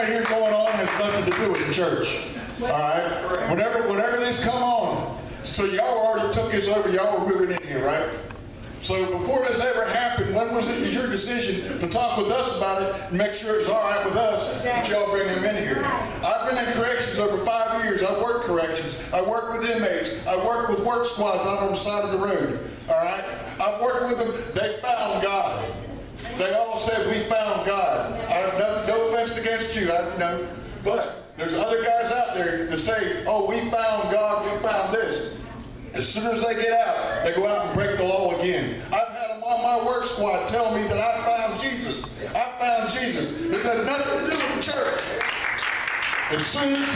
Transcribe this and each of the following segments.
right here going on has nothing to do with the church. All right? Whenever this come on, so y'all already took this over, y'all were moving in here, right? So before this ever happened, when was it your decision to talk with us about it and make sure it's all right with us that y'all bring him in here? I've been in corrections over 5 years. I've worked corrections. I worked with inmates. I worked with work squads out on the side of the road. All right? I've worked with them. They found God. They all said, we found God. I have nothing, no offense against you, but there's other guys out there that say, oh, we found God, we found this. As soon as they get out, they go out and break the law again. I've had them on my work squad tell me that I found Jesus. I found Jesus. This has nothing to do with the church. As soon as,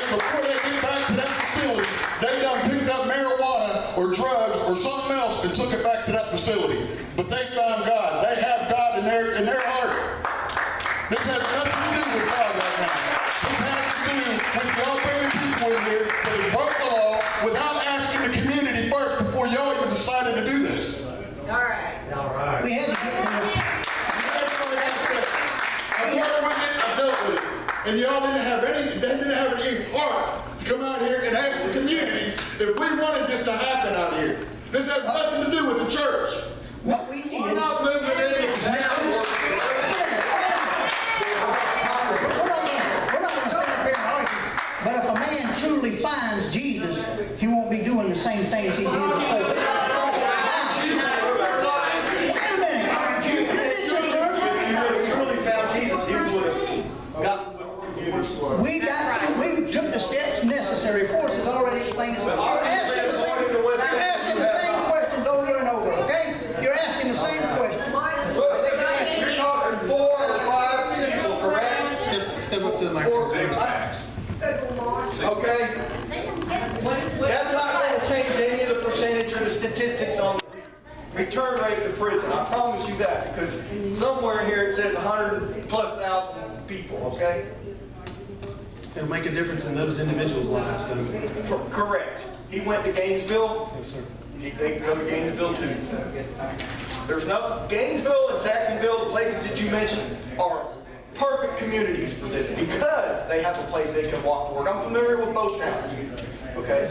before they get back to that facility, they done picked up marijuana or drugs or something else and took it back to that facility. But they found God. They have God in their heart. This has nothing to do with God right now. This has to do with y'all bringing people in here that have broke the law without asking the community first before y'all even decided to do this. All right. All right. We had to get I worked with it, I dealt with it. And y'all didn't have any heart to come out here and ask the community if we wanted this to happen out here. This has nothing to do with the church. what we did. We're not moving any town. We're not going to stand up here and argue. But if a man truly finds Jesus, he won't be doing the same things he did before. Now, wait a minute. It's your turn. If you really found Jesus, he would have gotten with you. We took the steps necessary. Force has already explained this. You're asking the same questions over and over, okay? You're asking the same questions. You're talking 4 or 5 people, correct? Step up to the 4 microphone. times. Okay? That's not going to change any of the percentage or the statistics on the return rate to prison. I promise you that, because somewhere in here it says 100,000+ people, okay? It'll make a difference in those individuals' lives, then. Correct. He went to Gainesville. Yes, sir. They can go to Gainesville too. There's no, Gainesville and Jacksonville, the places that you mentioned, are perfect communities for this because they have a place they can walk to work. I'm familiar with both towns. Okay?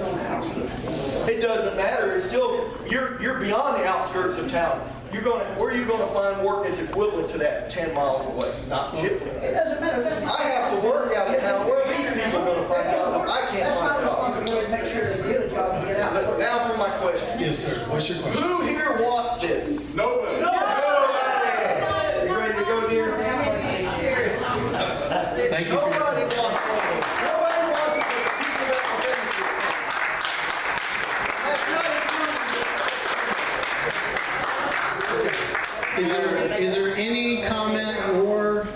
It doesn't matter. It's still, you're beyond the outskirts of town. Where are you going to find work that's equivalent to that 10 miles away? Not Shipley. It doesn't matter. I have to work out of town. Where are these people going to find jobs? I can't find jobs. To make sure they get a job and get out. Now for my question. Yes, sir. What's your question? Who here wants this? Nobody. You ready to go, dear? Thank you for your Nobody time. wants it. Nobody wants it but the people that will benefit from it. That's not Is there any comment or,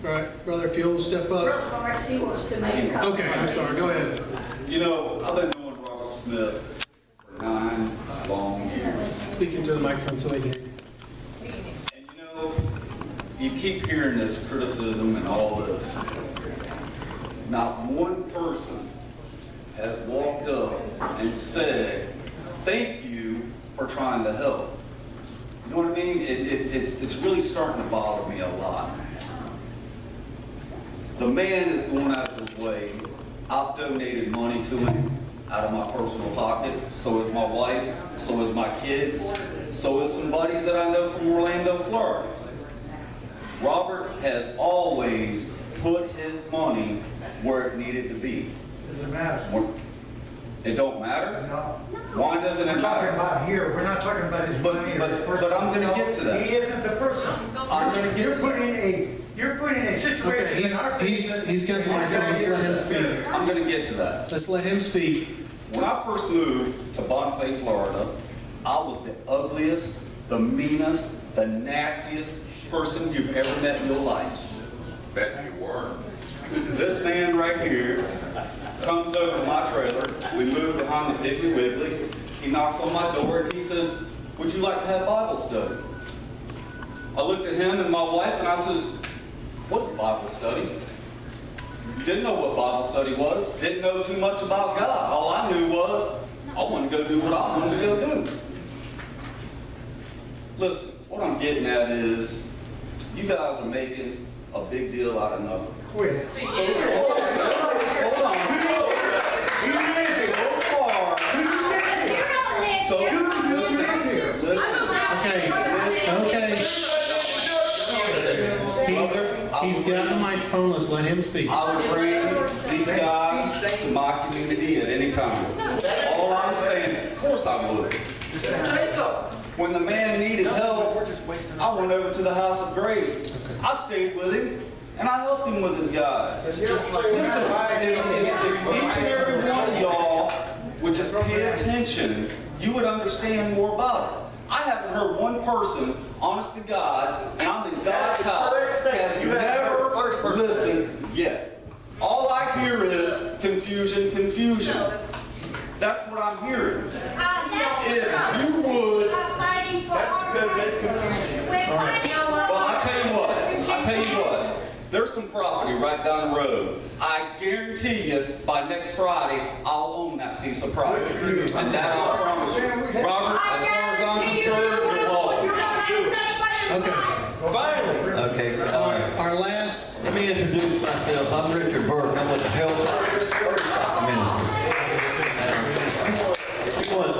all right, brother, if you'll step up. Marcy wants to make a comment. Okay, I'm sorry. Go ahead. You know, I've been knowing Robert Smith for 9 long years. Speaking to the microphone so he can. And you know, you keep hearing this criticism and all this. Not one person has walked up and said, thank you for trying to help. You know what I mean? It's really starting to bother me a lot. The man is going out of his way. I've donated money to him out of my personal pocket. So is my wife. So is my kids. So is some buddies that I know from Orlando, Florida. Robert has always put his money where it needed to be. Doesn't matter. It don't matter? No. Why doesn't it We're talking matter? about here, we're not talking about his But- money or but- his person. but I'm gonna get to that. He isn't the person. I'm gonna get You're to putting a situation Okay, in our he's got the microphone. Let's let him speak. I'm gonna get to that. Let's let him speak. When I first moved to Bonifay, Florida, I was the ugliest, the meanest, the nastiest person you've ever met in your life. Bet you were. This man right here comes over to my trailer. We move behind the Piggly Wiggly. He knocks on my door and he says, would you like to have Bible study? I looked at him and my wife and I says, what is Bible study? Didn't know what Bible study was. Didn't know too much about God. All I knew was I wanted to go do what I wanted to go do. Listen, what I'm getting at is you guys are making a big deal out of nothing. Quit. Hold on. You live here. Go far. So you live here. Listen. Okay. He's got the microphone, let's let him speak. I would bring these guys to my community at any time. All I'm saying, of course I would. When the man needed help, I went over to the House of Grace. I stayed with him, and I helped him with his guys. Listen, if each and every one of y'all would just pay attention, you would understand more about it. I haven't heard one person, honest to God, and I'm in God's house, has never listened yet. All I hear is confusion, confusion. That's what I'm hearing. If you would, That's because it confuses you. well, I tell you what, there's some property right down the road. I guarantee you, by next Friday, I'll own that piece of property. And that I'll promise you. Robert, as far as I'm concerned, you're welcome. Okay, Finally. Okay, our last, let me introduce myself. I'm Richard Burke. I'm with the Health Ministry.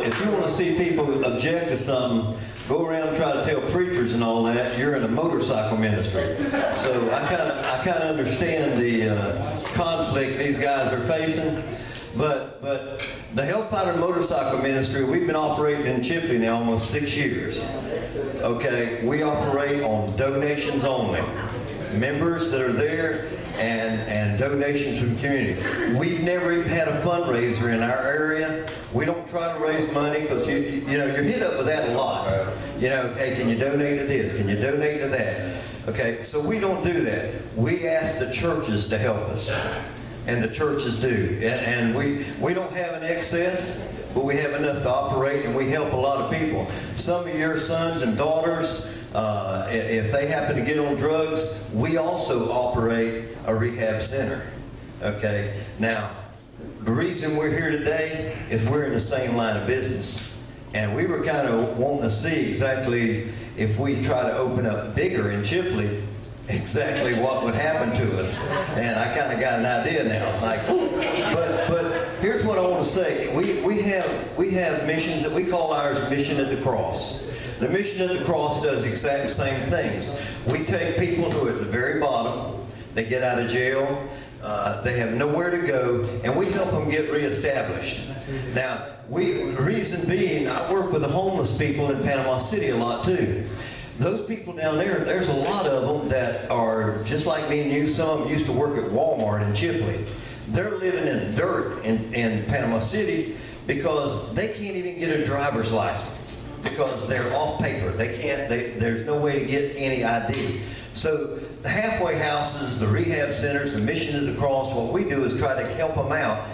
If you want to see people object to something, go around and try to tell preachers and all that, you're in the motorcycle ministry. So I kind of understand the conflict these guys are facing. But the Hellfighter Motorcycle Ministry, we've been operating in Chipley now almost 6 years. Okay, we operate on donations only. Members that are there and donations from the community. We've never even had a fundraiser in our area. We don't try to raise money because you know you're hit up with that a lot. You know, hey, can you donate to this? Can you donate to that? Okay, so we don't do that. We ask the churches to help us. And the churches do. And we don't have an excess, but we have enough to operate, and we help a lot of people. Some of your sons and daughters, if they happen to get on drugs, we also operate a rehab center. Okay? Now, the reason we're here today is we're in the same line of business. And we were kind of wanting to see exactly if we try to open up bigger in Chipley, exactly what would happen to us. And I kind of got an idea now. It's like, but here's what I want to say. We have missions that we call ours Mission at the Cross. The Mission at the Cross does exactly the same things. We take people who are at the very bottom, they get out of jail, they have nowhere to go, and we help them get reestablished. Now, the reason being, I work with the homeless people in Panama City a lot too. Those people down there, there's a lot of them that are just like me and you. Some of them used to work at Walmart in Chipley. They're living in the dirt in Panama City because they can't even get a driver's license because they're off paper. There's no way to get any ID. So the halfway houses, the rehab centers, the Mission of the Cross, what we do is try to help them out,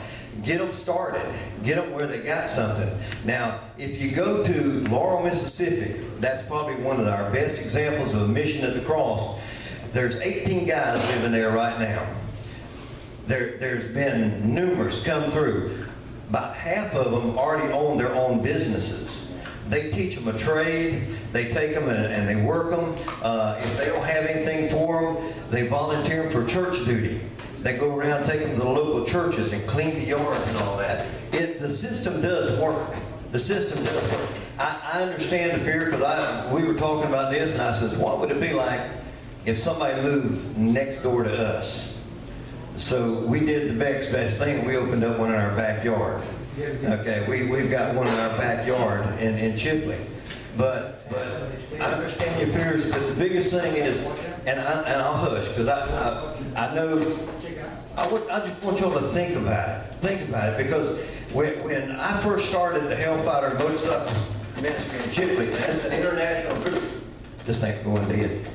get them started, get them where they got something. Now, if you go to Laurel, Mississippi, that's probably one of our best examples of a Mission at the Cross. There's 18 guys living there right now. There's been numerous come through. About half of them already own their own businesses. They teach them a trade, they take them and they work them. If they don't have anything for them, they volunteer them for church duty. They go around, take them to the local churches and clean the yards and all that. The system does work. The system does work. I understand the fear because we were talking about this and I said, what would it be like if somebody moved next door to us? So we did the next best thing. We opened up one in our backyard. Okay, we've got one in our backyard in Chipley. But I understand your fears, but the biggest thing is, and I'll hush because I know, I just want y'all to think about it. Think about it because when I first started the Hellfighter Motorcycle Ministry in Chipley, that's an international group. This thing's going dead.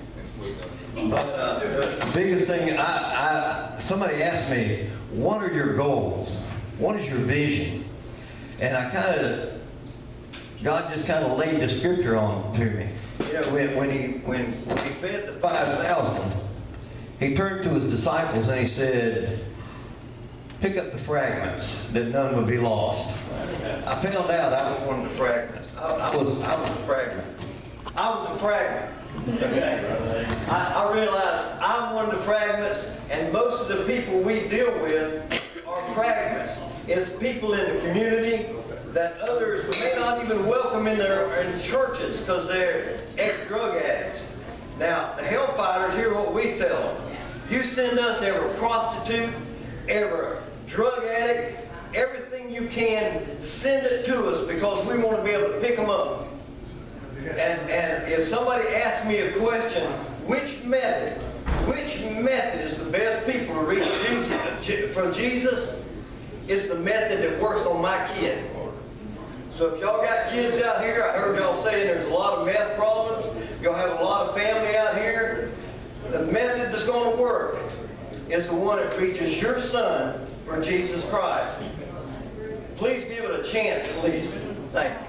But the biggest thing, somebody asked me, what are your goals? What is your vision? And God just kind of laid the scripture on to me. You know, when he fed the 5,000, he turned to his disciples and he said, pick up the fragments that none would be lost. I found out I was one of the fragments. I was a fragment. I was a fragment. Okay? I realized I'm one into fragments, and most of the people we deal with are fragments. It's people in the community that others may not even welcome in churches because they're ex-drug addicts. Now, the hellfighters hear what we tell them. You send us every prostitute, every drug addict, everything you can, send it to us because we want to be able to pick them up. And if somebody asks me a question, which method is the best people to reach Jesus, for Jesus? It's the method that works on my kid. So if y'all got kids out here, I heard y'all saying there's a lot of meth problems. Y'all have a lot of family out here. The method that's going to work is the one that reaches your son for Jesus Christ. Please give it a chance at least. Thanks.